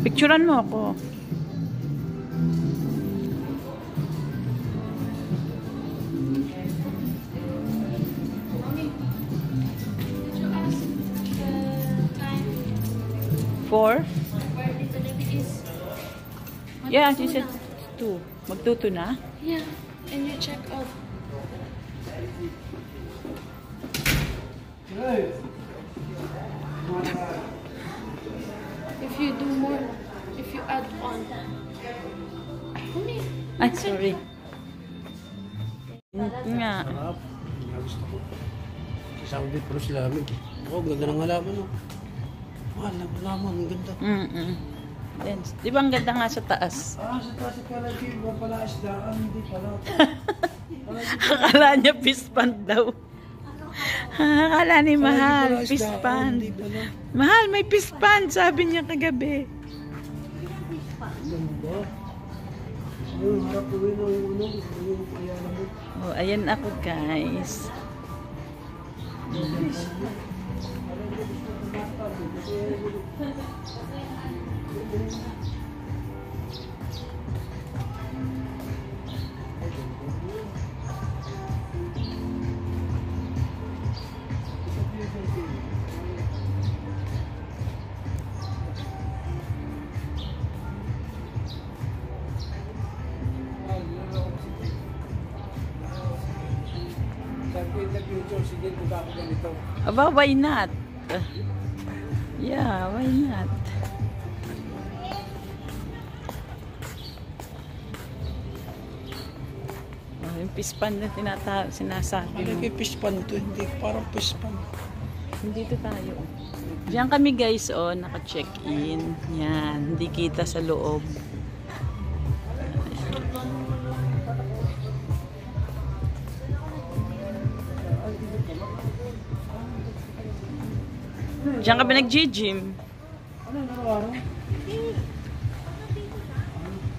Picturean mo ako. Four? Yeah, she said 2. Magtuto na? Yeah, and you check out. If you do more, if you add on. Ay, sorry. Nga. Sarap. Gusto ko. Sa Saudi pero sila namin. Oo, ganda ng halaman. No? Mahal ng halaman. Ang ganda. Then, di ba ang ganda nga sa taas? Sa taas pala, ba pala isdaan. Hindi pala. Akala niya fish pond daw. Akala ni Mahal, fish pond. Mahal, may fish pond, sabi niya kagabi. Ganda. Ayun, harap ko rin ang ulo. Oh, ayan ako guys. Aba, why not? Yeah, why not? Oh, yung fish pond na sinasabi Ano mo. yung fish pan to? Hindi, parang fish pan. Dito tayo. Diyan kami guys, oh, naka-check-in. Yan, hindi kita sa loob. Diyan kami nag-gym. Ano yung araw-araw?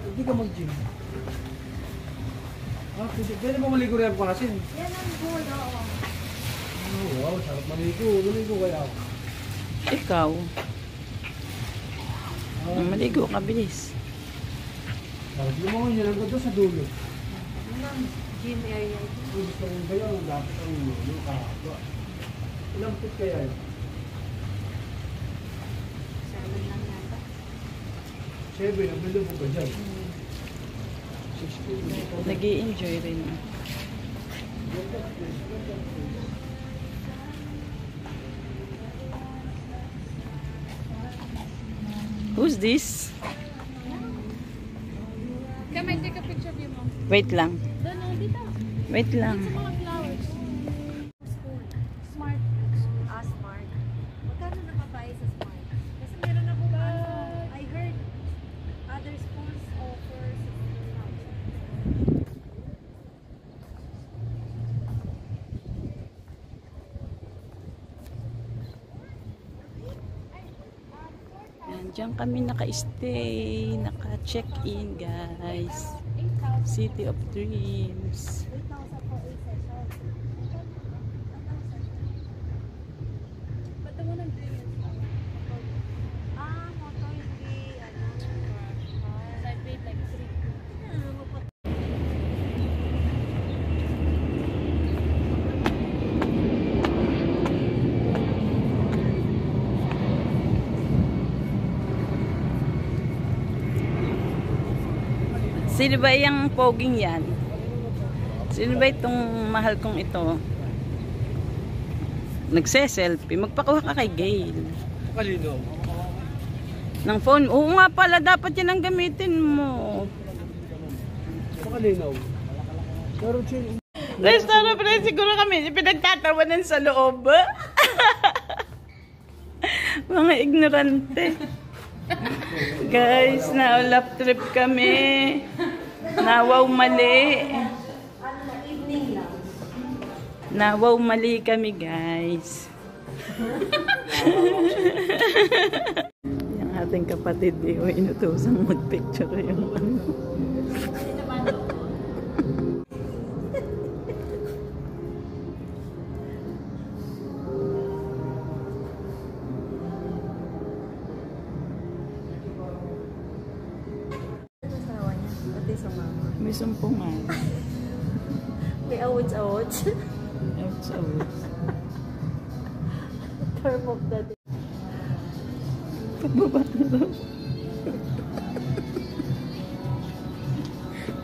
Hindi ka mag-gym. Pwede mo maligo rin ang panasin? Yan ang goal, oo. Oh, wow, sarap maligo. Maligo kaya ako. Ikaw. Maligo ka, bilis. Sarap naman yun. Ang ganda sa dulo. Yan ang gym area. Kung gusto mong ba yun, dapat ang dulo kahaba. Ilang feet kaya yun? 7 lang yata. 7, ang bilo mo ba dyan? 16. Nag-i-enjoy rin. Who's this? Come and take a picture of your mom. Wait lang. Doon, oh, dito. Wait lang. Sa mga flowers. School. Smart. Smart. Magkano napapahay sa Smart? Kasi meron ako I heard other schools offer 16,000. Diyan kami naka-stay, naka-check-in guys. City of Dreams. 8,000 for 8 sessions. Ba't mo nang dreams? Motor hindi. Side weight like 3. Sino ba yung poging yan? Sino ba itong mahal kong ito? Nagse-selfie. Magpakuha ka kay Gail. Kalino? Ng phone. Oo nga pala, dapat yan ang gamitin mo. Kalinaw. Pero chill. Restaurant pa rin siguro kami. Pinagtatawanan sa loob. Mga ignorante. Guys, na-lap trip kami. Nawaw mali. Nawaw mali kami, guys. Yung ating kapatid, inutusang mag-picture yung ano. sa mama. May sumpungan. May awards. Outs, outs. Term of the day. Pagbaba na daw.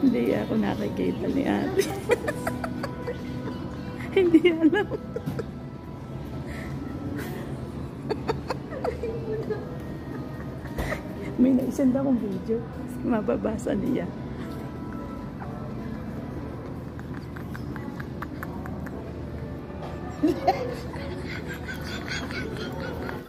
Hindi ako nakikita ni ate. Hindi alam. May naisend akong video. Mababasa niya.